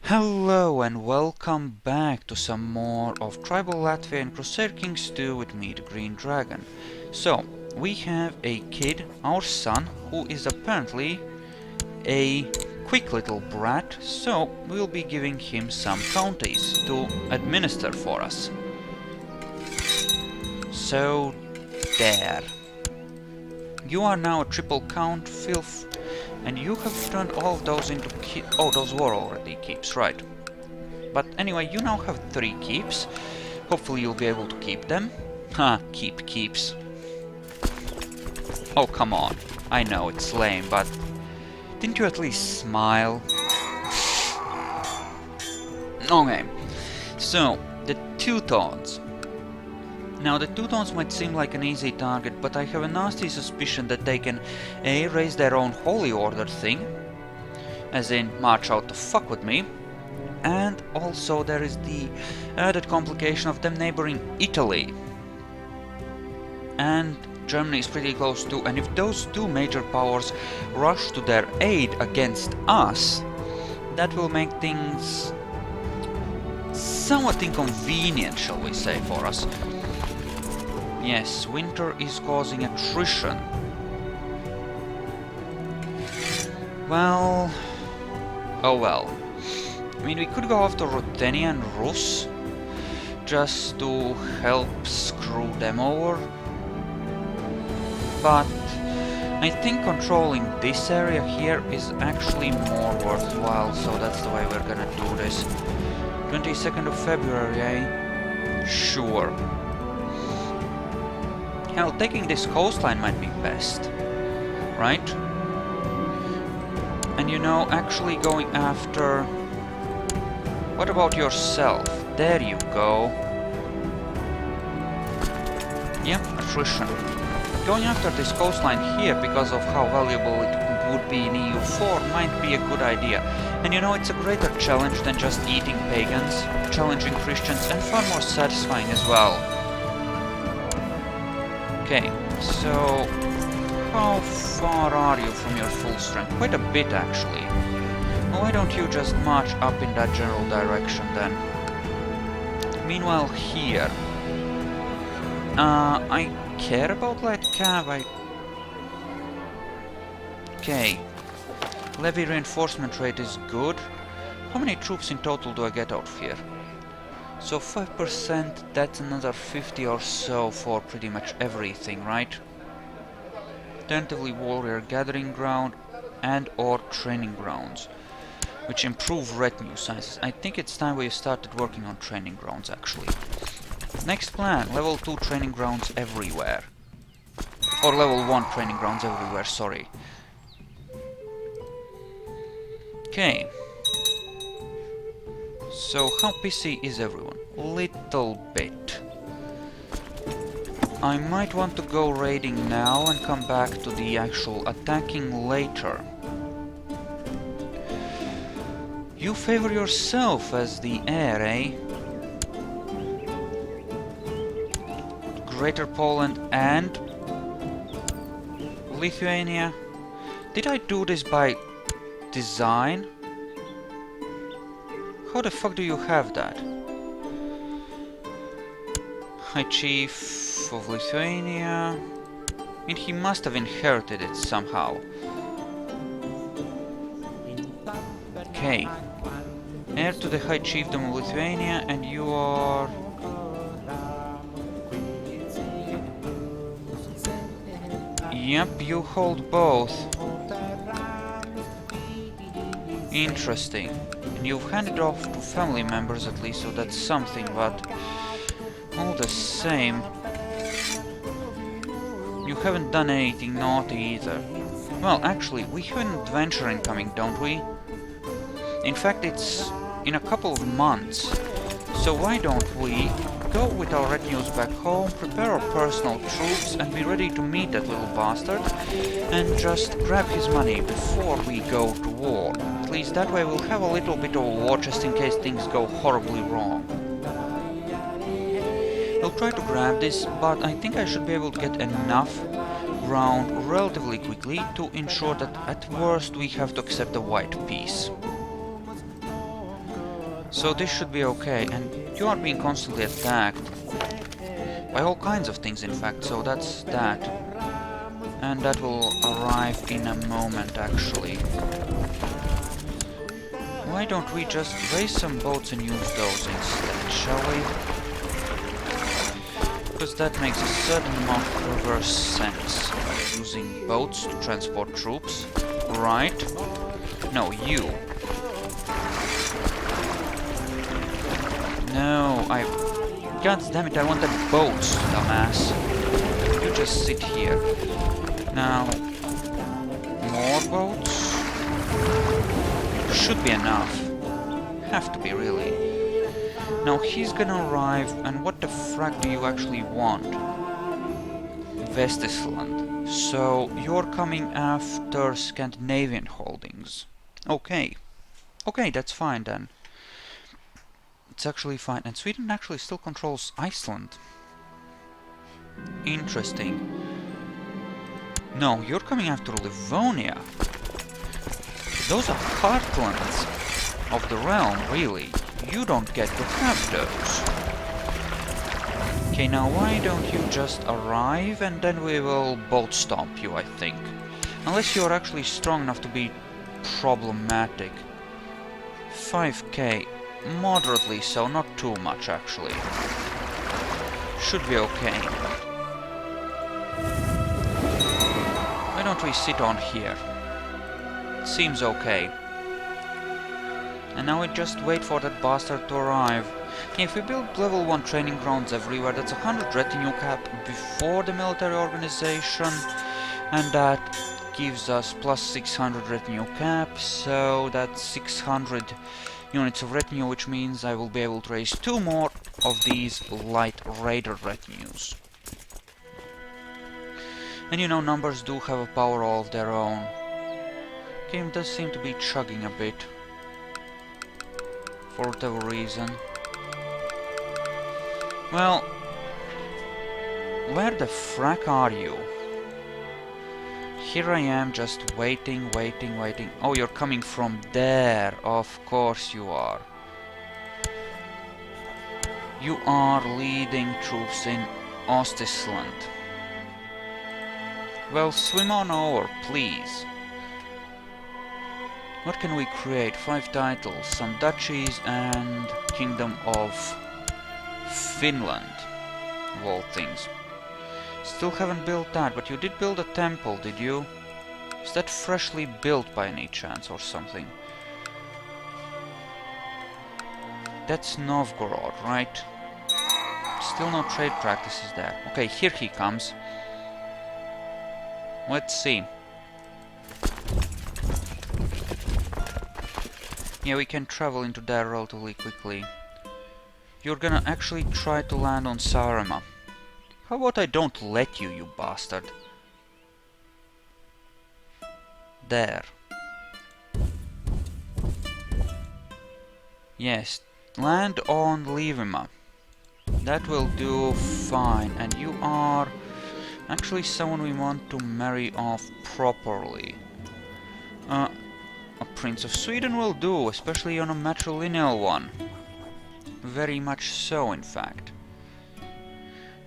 Hello and welcome back to some more of Tribal Latvia and Crusader Kings 2 with me, the Green Dragon. So, we have a kid, our son, who is apparently a quick little brat, so we'll be giving him some counties to administer for us. So, there. You are now a triple count, filth. And you have turned all of those into oh, those were already keeps, right. But anyway, you now have 3 keeps. Hopefully you'll be able to keep them. Ha, keeps. Oh, come on. I know, it's lame, but didn't you at least smile? Okay, so, the Teutons. Now, the Teutons might seem like an easy target, but I have a nasty suspicion that they can A. raise their own holy order thing, as in march out to fuck with me, and also there is the added complication of them neighboring Italy. And Germany is pretty close too, and if those 2 major powers rush to their aid against us, that will make things somewhat inconvenient, shall we say, for us. Yes, winter is causing attrition. Well... oh well. I mean, we could go after Ruthenia and Rus, just to help screw them over. But I think controlling this area here is actually more worthwhile, so that's the way we're gonna do this. 22nd of February, eh? Sure. Hell, taking this coastline might be best, right? And you know, actually going after... what about yourself? There you go. Yep, attrition. Going after this coastline here because of how valuable it would be in EU4 might be a good idea. And you know, it's a greater challenge than just eating pagans, challenging Christians, and far more satisfying as well. Okay, so how far are you from your full strength? Quite a bit, actually. Well, why don't you just march up in that general direction, then? Meanwhile, here... I care about light cav, Okay. Levy reinforcement rate is good. How many troops in total do I get out of here? So 5%, that's another 50 or so for pretty much everything, right? Tentatively warrior gathering ground and or training grounds, which improve retinue sizes. I think it's time we started working on training grounds, actually. Next plan, level 2 training grounds everywhere. Or level 1 training grounds everywhere, sorry. Okay. So, how pissy is everyone? Little bit. I might want to go raiding now and come back to the actual attacking later. You favor yourself as the heir, eh? Greater Poland and Lithuania. Did I do this by design? How the fuck do you have that? High Chief of Lithuania... I mean, he must have inherited it somehow. Okay. Heir to the High Chiefdom of Lithuania, and you are... Yep, you hold both. Interesting. And you've handed off to family members at least, so that's something, but... all the same... you haven't done anything naughty either. Well, actually, we have an adventure incoming, don't we? In fact, it's in a couple of months. So why don't we go with our retinues back home, prepare our personal troops, and be ready to meet that little bastard, and just grab his money before we go to war. At least that way we'll have a little bit of a war just in case things go horribly wrong. I'll try to grab this, but I think I should be able to get enough ground relatively quickly to ensure that at worst we have to accept a white peace. So this should be okay, and you are being constantly attacked by all kinds of things, in fact, so that's that. And that will arrive in a moment, actually. Why don't we just raise some boats and use those instead, shall we? Because that makes a certain amount of reverse sense. Using boats to transport troops, right? No, you. No, God damn it, I wanted boats, dumbass. You just sit here. Now, more boats? Should be enough. Have to be, really. Now he's gonna arrive, and what the frack do you actually want? Vestisland. So, you're coming after Scandinavian holdings. Okay. Okay, that's fine then. It's actually fine. And Sweden actually still controls Iceland. Interesting. No, you're coming after Livonia. Those are heartlands of the realm, really. You don't get to have those. Okay, now why don't you just arrive and then we will bolt stomp you, I think. Unless you're actually strong enough to be problematic. 5k. Moderately so, not too much actually. Should be okay. Why don't we sit on here? Seems okay. And now we just wait for that bastard to arrive. If we build level 1 training grounds everywhere, that's 100 retinue cap before the military organization. And that gives us plus 600 retinue cap, so that's 600 units of retinue, which means I will be able to raise 2 more of these light raider retinues. And you know, numbers do have a power all of their own. Game does seem to be chugging a bit. For whatever reason. Well, where the frack are you? Here I am, just waiting. Oh, you're coming from there. Of course you are. You are leading troops in Ostisland. Well, swim on over, please. What can we create? 5 titles, some duchies and Kingdom of Finland, of all things. Still haven't built that, but you did build a temple, did you? Is that freshly built by any chance or something? That's Novgorod, right? Still no trade practices there. Okay, here he comes. Let's see. Yeah, we can travel into there relatively quickly. You're gonna actually try to land on Saaremaa. How about I don't let you, you bastard? There. Yes, land on Liivimaa. That will do fine, and you are actually someone we want to marry off properly. A Prince of Sweden will do, especially on a matrilineal one. Very much so, in fact.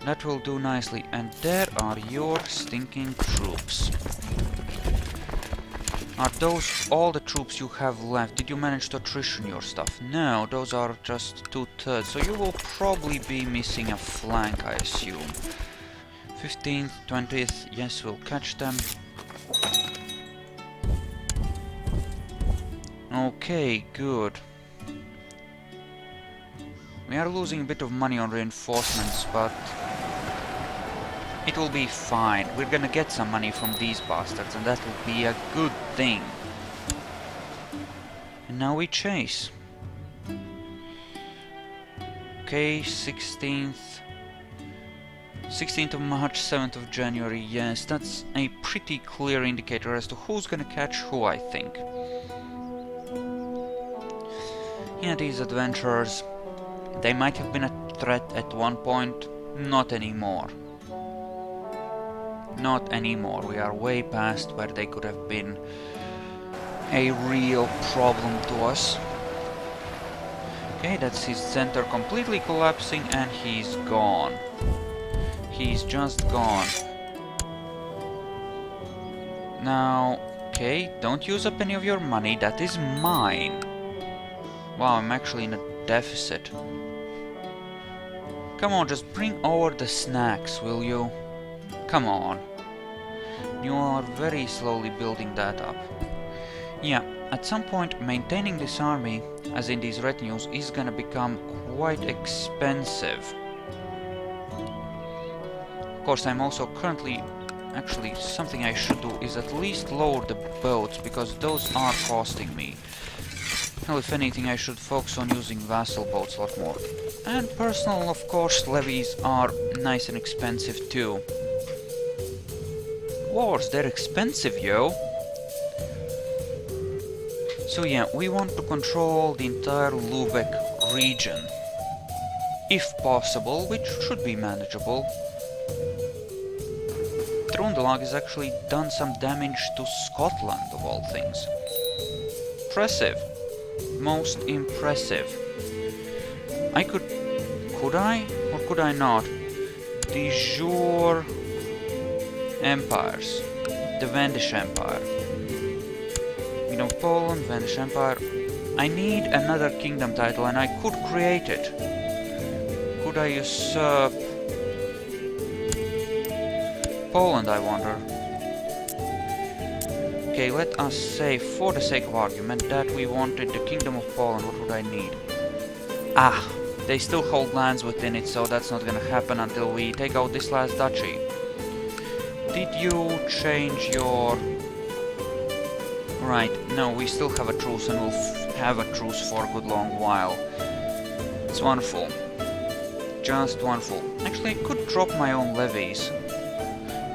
That will do nicely, and there are your stinking troops. Are those all the troops you have left? Did you manage to attrition your stuff? No, those are just 2/3, so you will probably be missing a flank, I assume. 15th, 20th, yes, we'll catch them. Okay, good. We are losing a bit of money on reinforcements, but it will be fine. We're gonna get some money from these bastards, and that will be a good thing. And now we chase. Okay, 16th of March, 7th of January, yes, that's a pretty clear indicator as to who's gonna catch who, I think. Yeah, these adventurers, they might have been a threat at one point, not anymore. Not anymore, we are way past where they could have been a real problem to us. Okay, that's his center completely collapsing and he's gone. He's just gone. Now, okay, don't use up any of your money, that is mine. Wow, I'm actually in a deficit. Come on, just bring over the snacks, will you? Come on. You are very slowly building that up. Yeah, at some point maintaining this army, as in these retinues, is gonna become quite expensive. Of course, I'm also currently... Actually, something I should do is at least lower the boats, because those are costing me. Well, if anything, I should focus on using vassal boats a lot more. And personal, of course, levies are nice and expensive too. Wars, they're expensive, yo! So yeah, we want to control the entire Lubeck region. If possible, which should be manageable. Trøndelag has actually done some damage to Scotland, of all things. Impressive. Most impressive. I could... Could I? Or could I not? De jure empires. The Wendish Empire. Kingdom of Poland, Wendish Empire. I need another kingdom title and I could create it. Could I usurp Poland, I wonder? Okay, let us say, for the sake of argument, that we wanted the Kingdom of Poland. What would I need? Ah, they still hold lands within it, so that's not gonna happen until we take out this last duchy. Did you change your... Right, no, we still have a truce and we'll have a truce for a good long while. It's wonderful. Just wonderful. Actually, I could drop my own levies.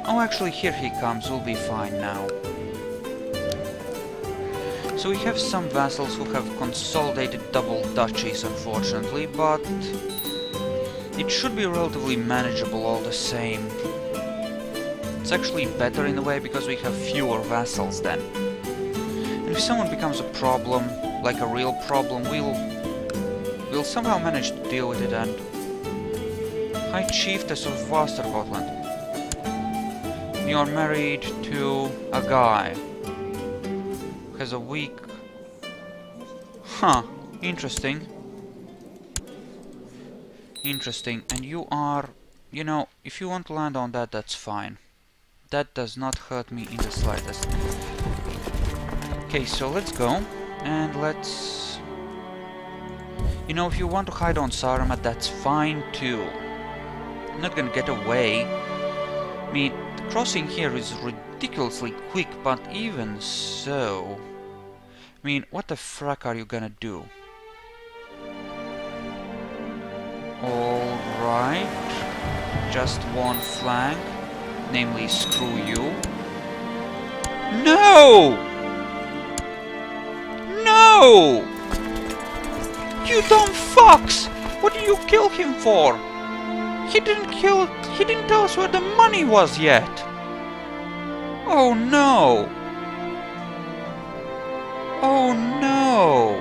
Oh, actually, here he comes. We'll be fine now. So we have some vassals who have consolidated double duchies, unfortunately, but it should be relatively manageable all the same. It's actually better in a way because we have fewer vassals then. And if someone becomes a problem, like a real problem, we'll somehow manage to deal with it. And High Chiefess of Västergotland, you're married to a guy who has a weak... Huh, interesting. Interesting. And you are... You know, if you want to land on that, that's fine. That does not hurt me in the slightest. Okay, so let's go. And let's... You know, if you want to hide on Saaremaa, that's fine too. I'm not gonna get away. I mean, the crossing here is ridiculously quick, but even so... I mean, what the frack are you gonna do? Alright. Just one flank. Namely, screw you. No! No! You dumb fucks! What did you kill him for? He didn't tell us where the money was yet! Oh no! Oh no!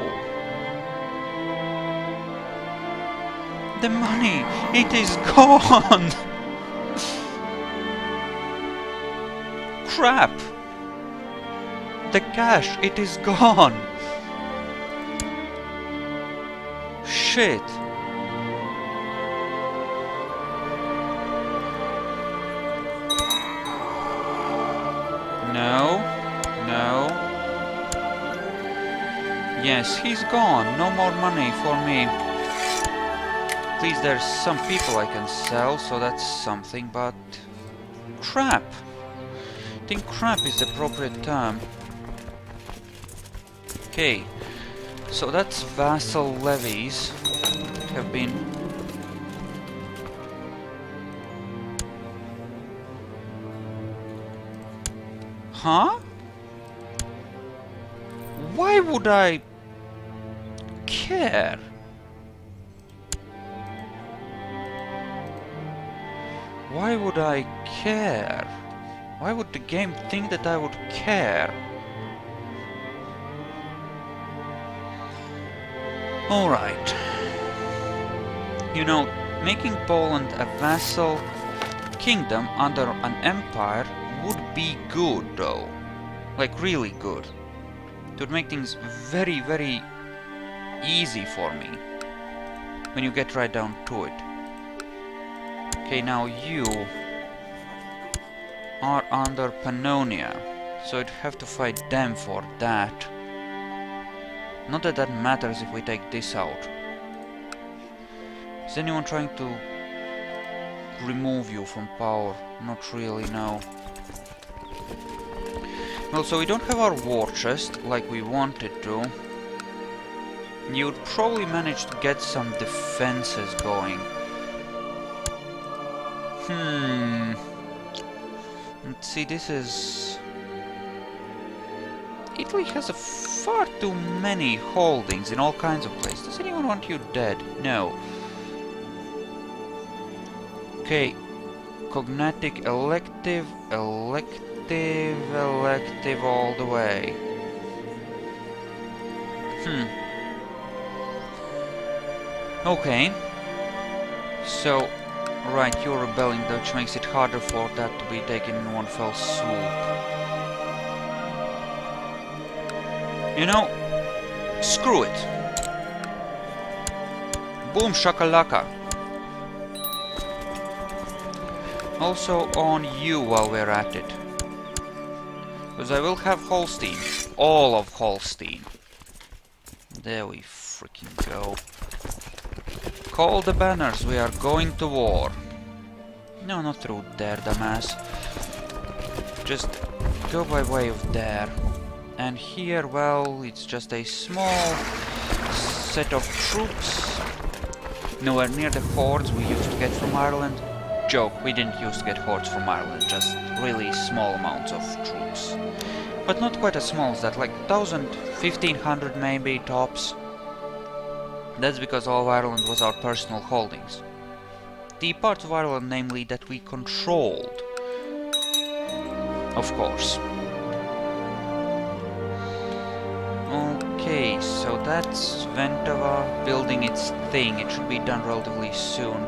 The money! It is gone! Crap! The cash, it is gone! Shit! No, no. Yes, he's gone. No more money for me. At least there's some people I can sell, so that's something, but... Crap! I think crap is the appropriate term. Okay, so that's vassal levies have been... Huh? Why would I care? Why would I care? Why would the game think that I would care? Alright. You know, making Poland a vassal kingdom under an empire would be good, though. Like, really good. It would make things very, very easy for me when you get right down to it. Okay, now you are under Pannonia, so I'd have to fight them for that. Not that that matters if we take this out. Is anyone trying to remove you from power? Not really, no. Well, so we don't have our war chest like we wanted to. You would probably manage to get some defenses going. Let's see, this is... Italy has far too many holdings in all kinds of places. Does anyone want you dead? No. Okay. Cognatic, elective, elective all the way. Okay. So, right, you're rebelling, which makes it harder for that to be taken in one fell swoop. You know, screw it. Boom shakalaka. Also on you while we're at it. Because I will have Holstein. All of Holstein. There we freaking go. Call the banners, we are going to war. No, not through there, dumbass. Just go by way of there. And here, well, it's just a small set of troops. Nowhere near the hordes we used to get from Ireland. Joke, we didn't used to get hordes from Ireland, just really small amounts of troops. But not quite as small as that, like 1,000, 1,500 maybe, tops. That's because all of Ireland was our personal holdings. The parts of Ireland, namely, that we controlled. Of course. Okay, so that's Ventova building its thing. It should be done relatively soon.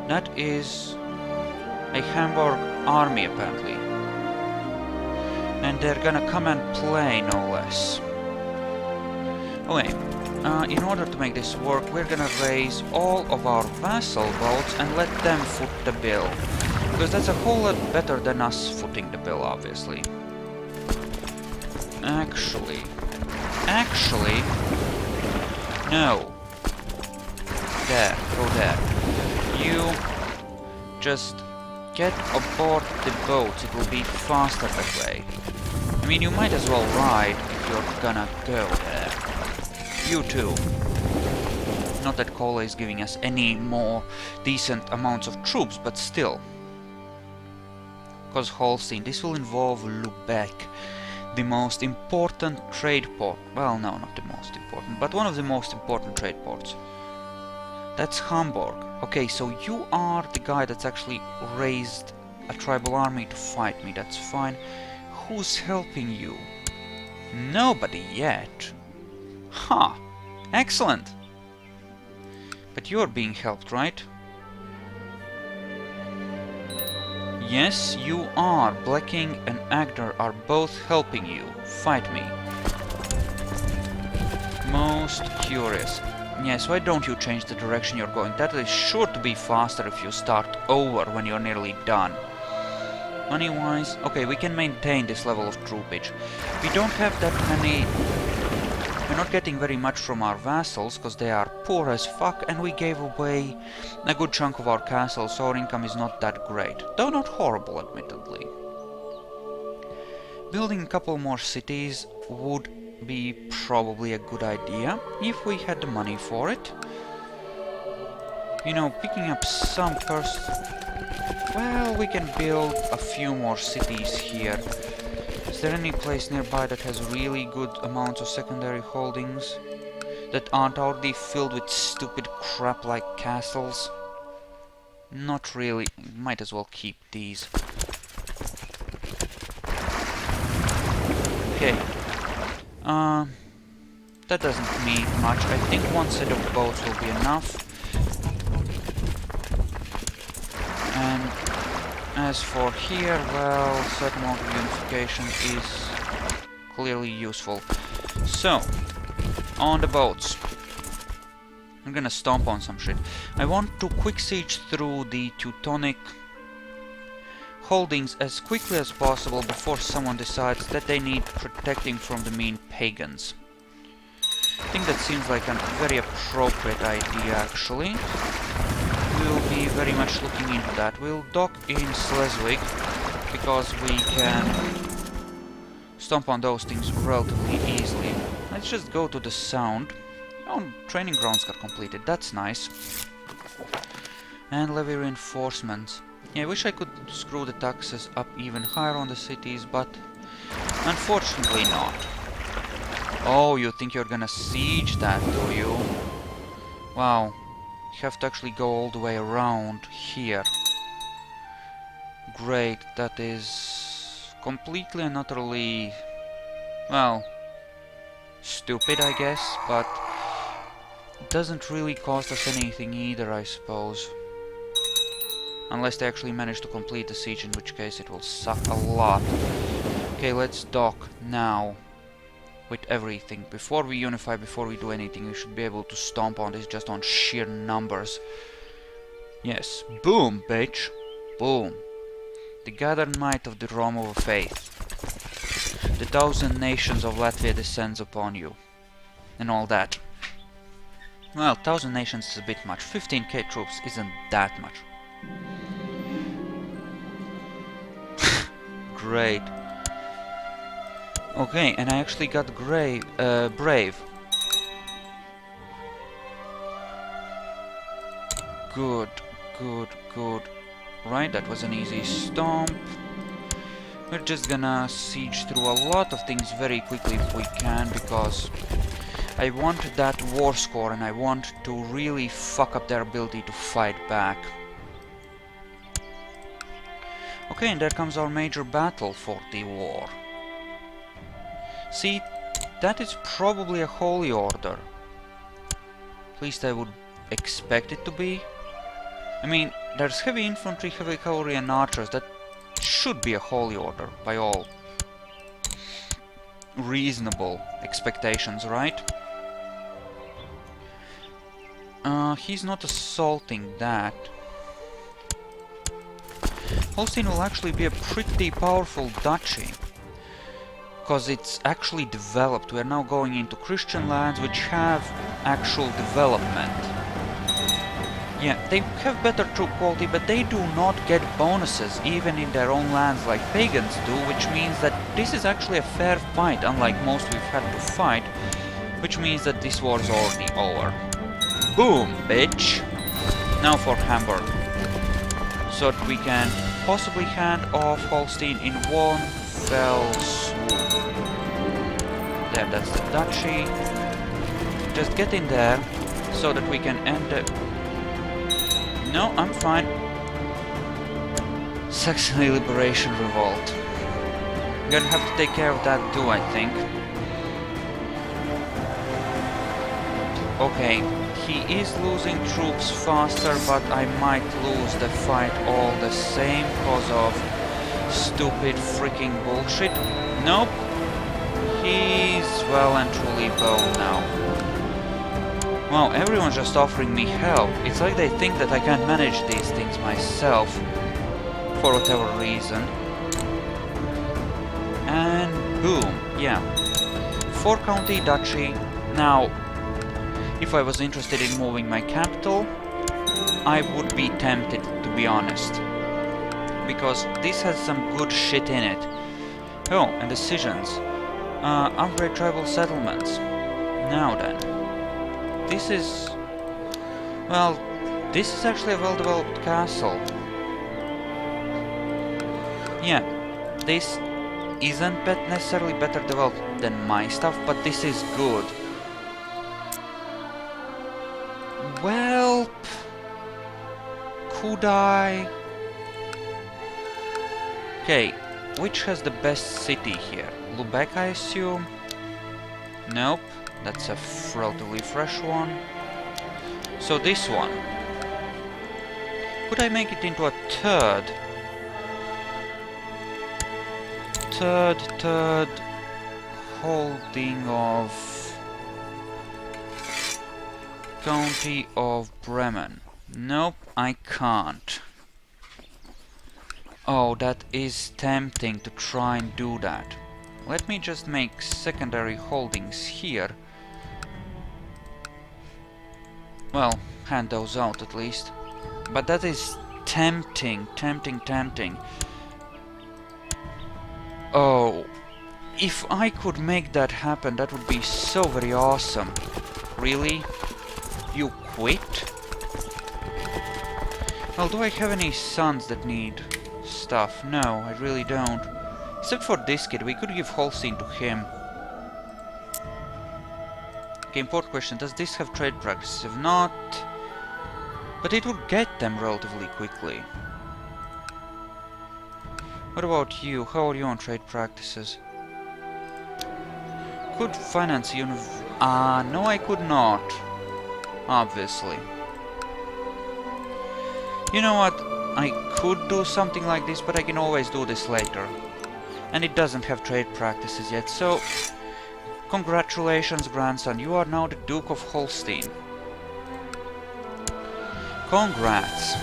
That is a Hamburg army, apparently. And they're gonna come and play, no less. Okay. In order to make this work, we're gonna raise all of our vassal votes and let them foot the bill. Because that's a whole lot better than us footing the bill, obviously. Actually, no. There, go there. You just get aboard the boat, it will be faster that way. I mean, you might as well ride if you're gonna go there. You too. Not that Kola is giving us any more decent amounts of troops, but still. Because Holstein, this will involve Lubeck, the most important trade port. Well, no, not the most important, but one of the most important trade ports. That's Hamburg. Okay, so you are the guy that's actually raised a tribal army to fight me, that's fine. Who's helping you? Nobody yet. Huh. Excellent. But you're being helped, right? Yes, you are. Blacking and Agder are both helping you. Fight me. Most curious. Yes, why don't you change the direction you're going? That is sure to be faster if you start over when you're nearly done. Money-wise, okay, we can maintain this level of troopage. We don't have that many... We're not getting very much from our vassals, because they are poor as fuck, and we gave away a good chunk of our castles, so our income is not that great. Though not horrible, admittedly. Building a couple more cities would be probably a good idea, if we had the money for it. You know, picking up some well, we can build a few more cities here. Is there any place nearby that has really good amounts of secondary holdings? That aren't already filled with stupid crap like castles? Not really. Might as well keep these. that doesn't mean much. I think one set of boats will be enough. And as for here, well, certain amount of unification is clearly useful. So, on the boats. I'm gonna stomp on some shit. I want to quick siege through the Teutonic holdings as quickly as possible before someone decides that they need protecting from the mean pagans. I think that seems like a very appropriate idea, actually. We'll be very much looking into that. We'll dock in Schleswig, because we can stomp on those things relatively easily. Let's just go to the Sound. Oh, training grounds got completed, that's nice. And levy reinforcements. Yeah, I wish I could screw the taxes up even higher on the cities, but unfortunately not. Oh, you think you're gonna siege that, do you? Wow. You have to actually go all the way around here. Great, that is completely and utterly, well, stupid, I guess, but it doesn't really cost us anything either, I suppose. Unless they actually manage to complete the siege, in which case it will suck a lot. Okay, let's dock now with everything. Before we unify, before we do anything, we should be able to stomp on this just on sheer numbers. Yes, boom, bitch! Boom! The gathered might of the Roman faith. The 1,000 nations of Latvia descends upon you. And all that. Well, 1,000 nations is a bit much. 15k troops isn't that much. Great. Okay, and I actually got brave. Good, good, good. Right, that was an easy stomp. We're just gonna siege through a lot of things very quickly if we can, because I want that war score and I want to really fuck up their ability to fight back. Okay, and there comes our major battle for the war. See, that is probably a holy order. At least I would expect it to be. I mean, there's heavy infantry, heavy cavalry and archers. That should be a holy order, by all reasonable expectations, right? He's not assaulting that. Holstein will actually be a pretty powerful duchy, because it's actually developed. We're now going into Christian lands which have actual development. Yeah, they have better troop quality, but they do not get bonuses even in their own lands like pagans do, which means that this is actually a fair fight, unlike most we've had to fight, which means that this war's already over. Boom, bitch! Now for Hamburg. So that we can possibly hand off Holstein in one fell swoop. There, that's the duchy. Just get in there, so that we can end the... No, I'm fine. Saxony Liberation Revolt. I'm gonna have to take care of that too, I think. Okay, he is losing troops faster, but I might lose the fight all the same because of stupid freaking bullshit. Nope. He's well and truly boned now. Wow, everyone's just offering me help. It's like they think that I can't manage these things myself, for whatever reason. And boom, yeah. 4-county duchy. Now, if I was interested in moving my capital, I would be tempted, to be honest. Because this has some good shit in it. Oh, and decisions. Upgrade tribal settlements. Now then. This is... well, this is actually a well-developed castle. Yeah, this isn't necessarily better developed than my stuff, but this is good. Well, could I... Okay, which has the best city here? Lubeck, I assume? Nope. That's a relatively fresh one. So this one. Could I make it into a third? Third holding of County of Bremen. Nope, I can't. Oh, that is tempting to try and do that. Let me just make secondary holdings here. Well, hand those out at least. But that is tempting. Oh, if I could make that happen, that would be so very awesome. Really? You quit? Well, do I have any sons that need stuff? No, I really don't. Except for this kid, we could give Holstein to him. Okay, important question, does this have trade practices? If not... But it would get them relatively quickly. What about you? How are you on trade practices? Could finance no, I could not. Obviously. You know what? I could do something like this, but I can always do this later. And it doesn't have trade practices yet, so... Congratulations, grandson. You are now the Duke of Holstein. Congrats.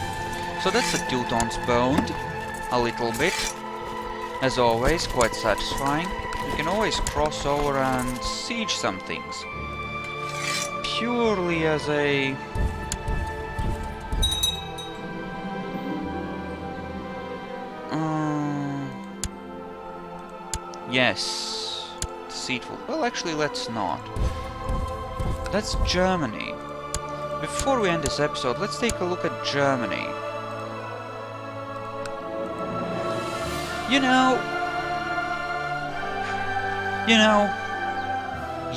So that's the Teutons boned. A little bit. As always, quite satisfying. You can always cross over and siege some things. Purely as a... yes. Deceitful. Well, actually, let's not. That's Germany. Before we end this episode, let's take a look at Germany. You know,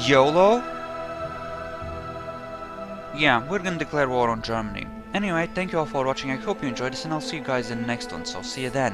YOLO? Yeah, we're gonna declare war on Germany. Anyway, thank you all for watching, I hope you enjoyed this, and I'll see you guys in the next one, so see you then.